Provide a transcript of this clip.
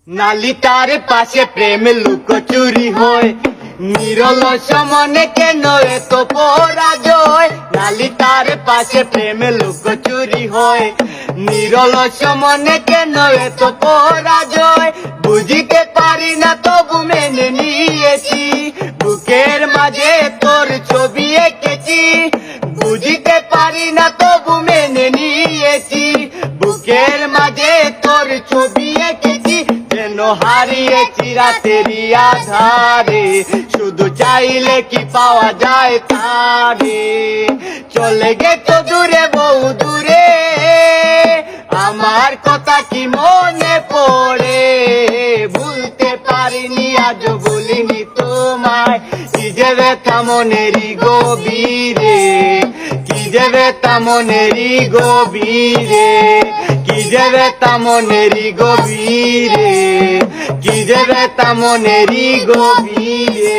নালিতার পাশে প্রেম লুকোচুরি হয়, নিরলস মনে কেন এত পরাজয়। নালিতার পাশে প্রেম লুকোচুরি হয়, নিরলস মনে কেন এত পরাজয়। বুঝিতে পারি না তবু মেনে নিয়েছি, বুকের মাঝে তোর ছবি এঁকেছি। বুঝিতে পারি না তবু মেনে নিয়েছি, বুকের মাঝে তোর ছবি এঁকেছি। যেন হারিয়েছি রাতেরই আধারে, শুধু চাইলে কি পাওয়া যায় তারে। চলে গেছো দূরে বহু দূরে, আমার কথা কি মনে পড়ে। ভুলতে পারিনি আজও বলিনি তোমায়, কি যে ব্যথা মনেরই গভীরে, কি যে ব্যথা মনেরই গভীরে, কি যে ব্যথা মনেরই গভীরে, কি যে ব্যথা মনেরই গভীরে।